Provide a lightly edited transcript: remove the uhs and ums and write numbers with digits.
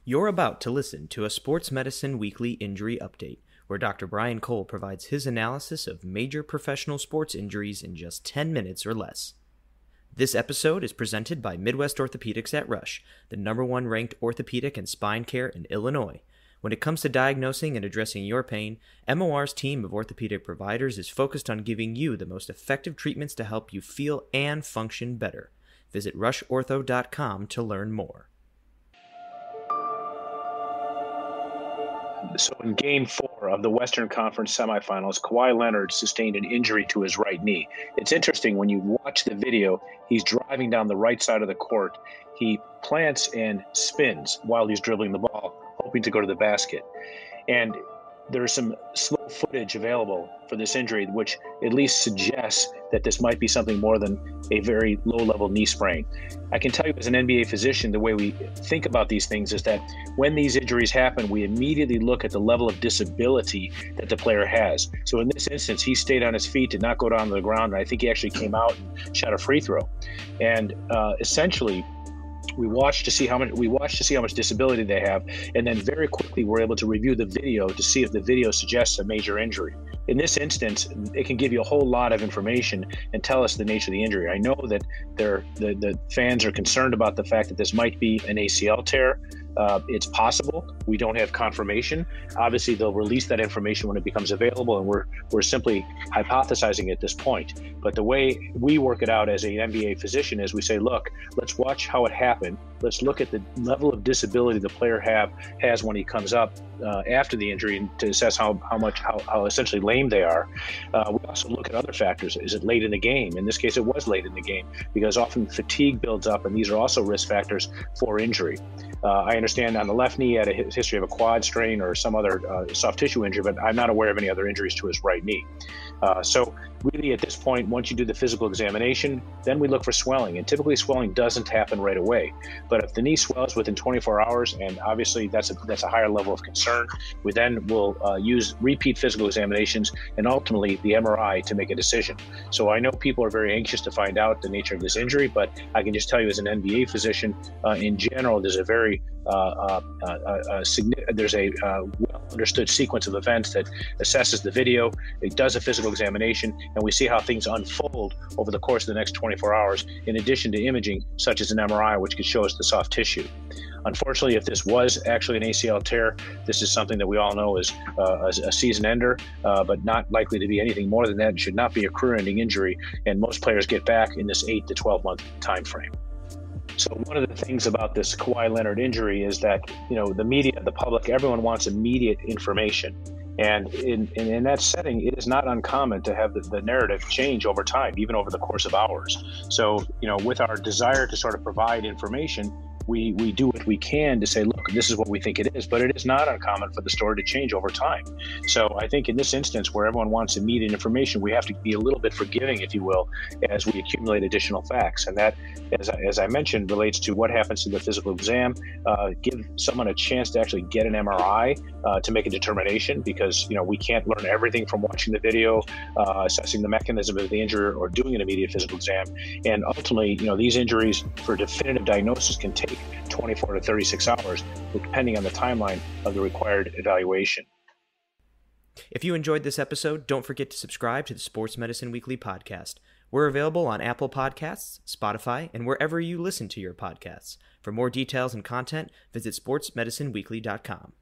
You're about to listen to a Sports Medicine Weekly Injury Update, where Dr. Brian Cole provides his analysis of major professional sports injuries in just 10 minutes or less. This episode is presented by Midwest Orthopedics at Rush, the #1 ranked orthopedic and spine care in Illinois. When it comes to diagnosing and addressing your pain, MOR's team of orthopedic providers is focused on giving you the most effective treatments to help you feel and function better. Visit rushortho.com to learn more. So in Game 4 of the Western Conference semifinals, Kawhi Leonard sustained an injury to his right knee. It's interesting, when you watch the video, he's driving down the right side of the court. He plants and spins while he's dribbling the ball, hoping to go to the basket. And there's some slow footage available for this injury, which at least suggests that this might be something more than a very low-level knee sprain. I can tell you as an NBA physician, the way we think about these things is that when these injuries happen, we immediately look at the level of disability that the player has. So in this instance, he stayed on his feet, did not go down to the ground, and I think he actually came out and shot a free throw. And essentially, we watched to see how much disability they have, and then very quickly we're able to review the video to see if the video suggests a major injury. In this instance, it can give you a whole lot of information and tell us the nature of the injury. I know that the fans are concerned about the fact that this might be an ACL tear. It's possible. We don't have confirmation. Obviously, they'll release that information when it becomes available, and we're simply hypothesizing at this point. But the way we work it out as an NBA physician is we say, look, let's watch how it happened. Let's look at the level of disability the player has when he comes up after the injury, and to assess how essentially lame they are. We also look at other factors. Is it late in the game? In this case, it was late in the game, because often fatigue builds up, and these are also risk factors for injury. I understand on the left knee he had a history of a quad strain or some other soft tissue injury, but I'm not aware of any other injuries to his right knee. So really at this point, once you do the physical examination, then we look for swelling, and typically swelling doesn't happen right away. But if the knee swells within 24 hours, and obviously that's a higher level of concern, we then will use repeat physical examinations and ultimately the MRI to make a decision. So I know people are very anxious to find out the nature of this injury, but I can just tell you as an NBA physician, in general, there's a very there's a well understood sequence of events that assesses the video. It does a physical examination, and we see how things unfold over the course of the next 24 hours, in addition to imaging such as an MRI, which could show us the soft tissue. Unfortunately, if this was actually an ACL tear, this is something that we all know is a season ender, but not likely to be anything more than that. It should not be a career-ending injury, and most players get back in this 8 to 12-month time frame. So one of the things about this Kawhi Leonard injury is that, the media, the public, everyone wants immediate information. And in that setting, it is not uncommon to have the narrative change over time, even over the course of hours. So, with our desire to sort of provide information, we do what we can to say, look, this is what we think it is, but it is not uncommon for the story to change over time. So I think in this instance, where everyone wants immediate information, we have to be a little bit forgiving, if you will, as we accumulate additional facts. And that, as I mentioned, relates to what happens to the physical exam. Give someone a chance to actually get an MRI to make a determination, because we can't learn everything from watching the video, assessing the mechanism of the injury, or doing an immediate physical exam. And ultimately, these injuries for definitive diagnosis can take 24 to 36 hours, depending on the timeline of the required evaluation. If you enjoyed this episode, don't forget to subscribe to the Sports Medicine Weekly podcast. We're available on Apple Podcasts, Spotify, and wherever you listen to your podcasts. For more details and content, visit sportsmedicineweekly.com.